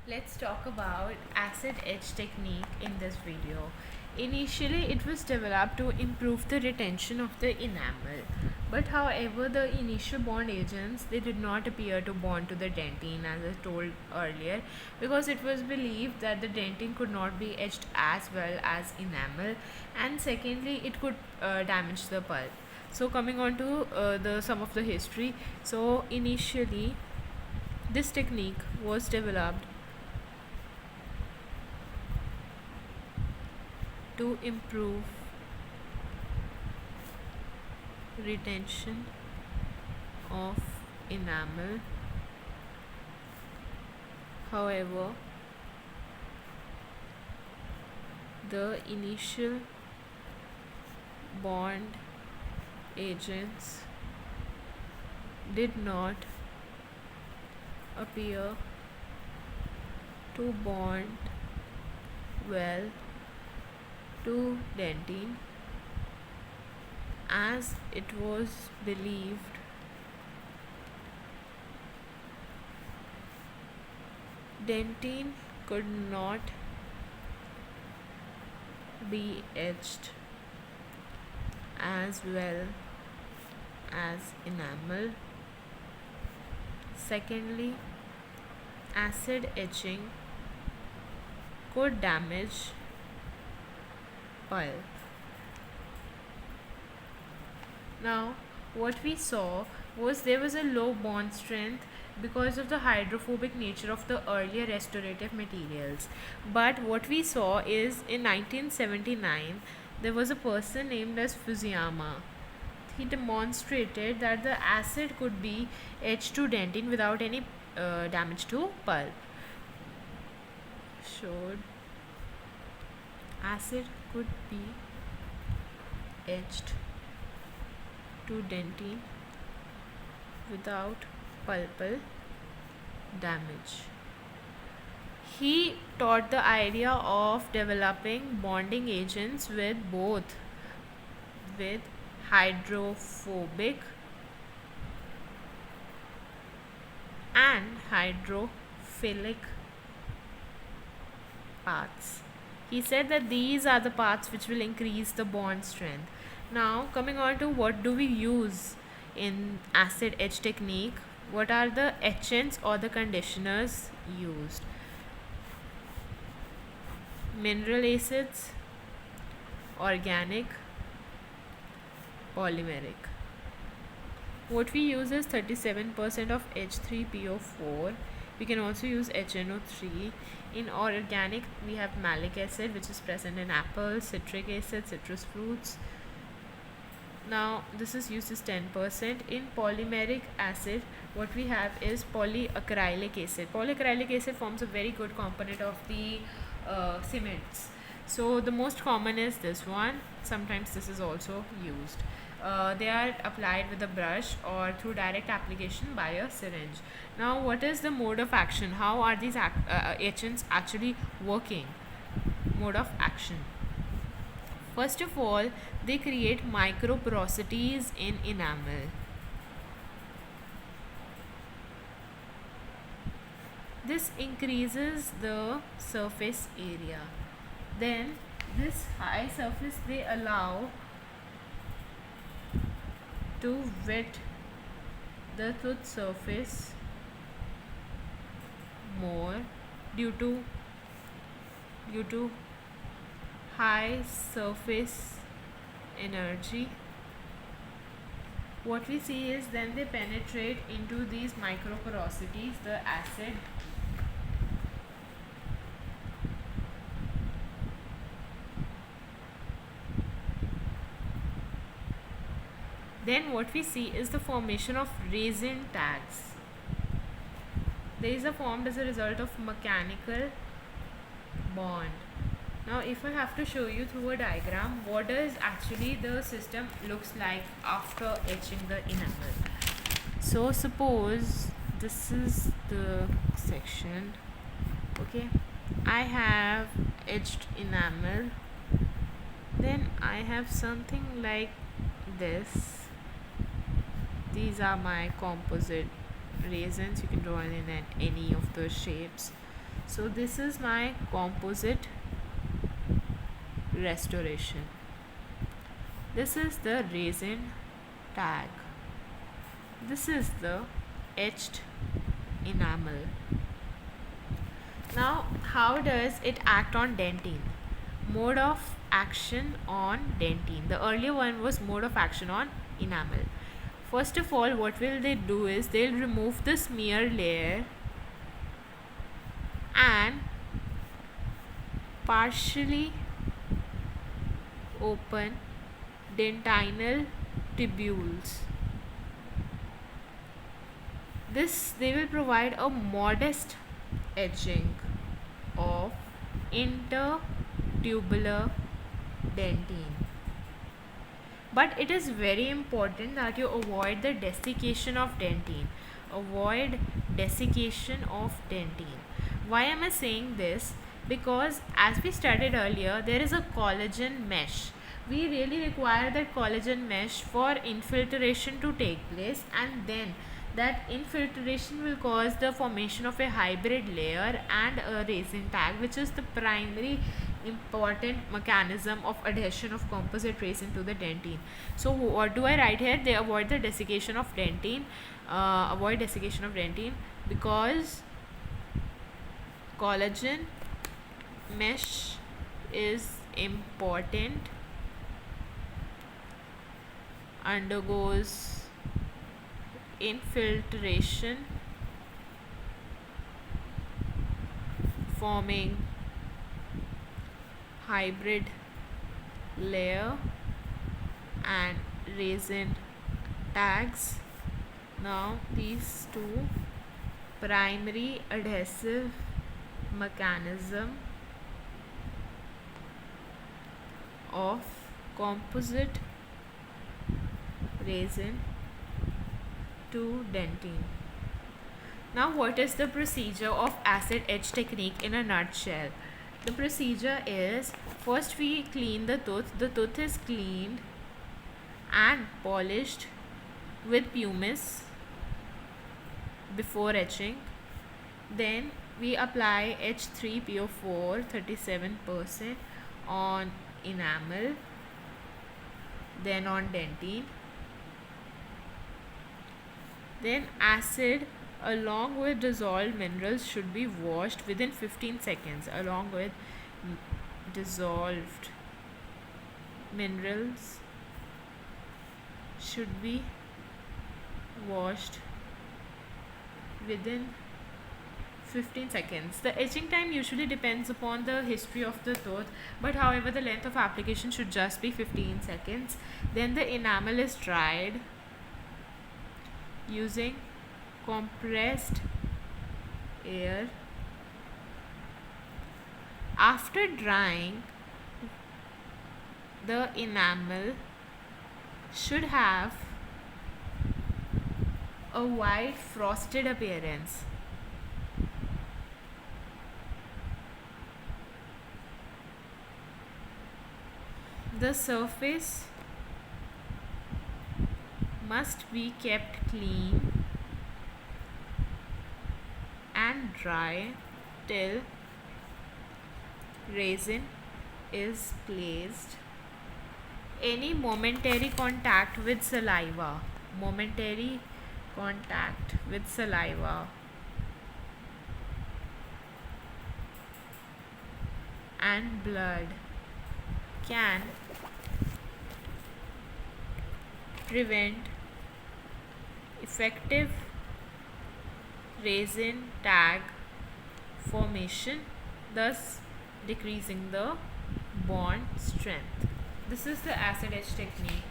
Let's talk about acid etch technique in this video. Initially, it was developed to improve the retention of the enamel, but however, the initial bond agents they did not appear to bond to the dentine as I told earlier, because it was believed that the dentine could not be etched as well as enamel, and secondly, it could damage the pulp. So, coming on to the some of the history. So, initially, this technique was developed to improve retention of enamel. However, the initial bond agents did not appear to bond well to dentine, as it was believed dentine could not be etched as well as enamel. Secondly, acid etching could damage pulp. Now, what we saw was there was a low bond strength because of the hydrophobic nature of the earlier restorative materials. But what we saw is in 1979, there was a person named as Fusuyama. He demonstrated that the acid could be etched to dentine without any damage to pulp. Showed acid could be etched to dentine without pulpal damage. He taught the idea of developing bonding agents with hydrophobic and hydrophilic paths. He said that these are the paths which will increase the bond strength. Now, coming on to what do we use in acid etch technique, what are the etchants or the conditioners used? Mineral acids, organic, polymeric. What we use is 37% of H3PO4. We can also use HNO3. In organic, we have malic acid, which is present in apples, citric acid, citrus fruits. Now, this is used as 10%. In polymeric acid, what we have is polyacrylic acid. Polyacrylic acid forms a very good component of the cements. So, the most common is this one. Sometimes this is also used. They are applied with a brush or through direct application by a syringe. Now, what is the mode of action? How are these agents actually working? Mode of action. First of all, they create microporosities in enamel. This increases the surface area. Then, this high surface they allow to wet the tooth surface more due to high surface energy. What we see is then they penetrate into these microporosities, the acid. Then what we see is the formation of resin tags. These are formed as a result of mechanical bond. Now, if I have to show you through a diagram, what does actually the system looks like after etching the enamel. So, suppose this is the section. Okay, I have etched enamel. Then I have something like this. These are my composite raisins. You can draw in any of the shapes. So this is my composite restoration. This is the resin tag. This is the etched enamel. Now, how does it act on dentine? Mode of action on dentine. The earlier one was mode of action on enamel. First of all, what will they do is they'll remove the smear layer and partially open dentinal tubules. This they will provide a modest edging of intertubular dentine. But it is very important that you avoid the desiccation of dentine. Avoid desiccation of dentine. Why am I saying this? Because as we studied earlier, there is a collagen mesh. We really require that collagen mesh for infiltration to take place, and then that infiltration will cause the formation of a hybrid layer and a resin tag, which is the primary important mechanism of adhesion of composite resin to the dentine. So what do I write here? They avoid the desiccation of dentine. Avoid desiccation of dentine because collagen mesh is important, undergoes infiltration, forming hybrid layer and resin tags. Now these two primary adhesive mechanism of composite resin to dentine. Now what is the procedure of acid etch technique in a nutshell? The procedure is, first we clean the tooth. The tooth is cleaned and polished with pumice before etching. Then we apply H3PO4 37% on enamel, then on dentine. Then acid along with dissolved minerals should be washed within 15 seconds. Along with dissolved minerals should be washed within 15 seconds. The etching time usually depends upon the history of the tooth, but however the length of application should just be 15 seconds. Then the enamel is dried using compressed air. After drying, the enamel should have a white frosted appearance. The surface must be kept clean and dry till resin is placed. Any momentary contact with saliva and blood can prevent effective resin tag formation, thus decreasing the bond strength. This is the acid etch technique.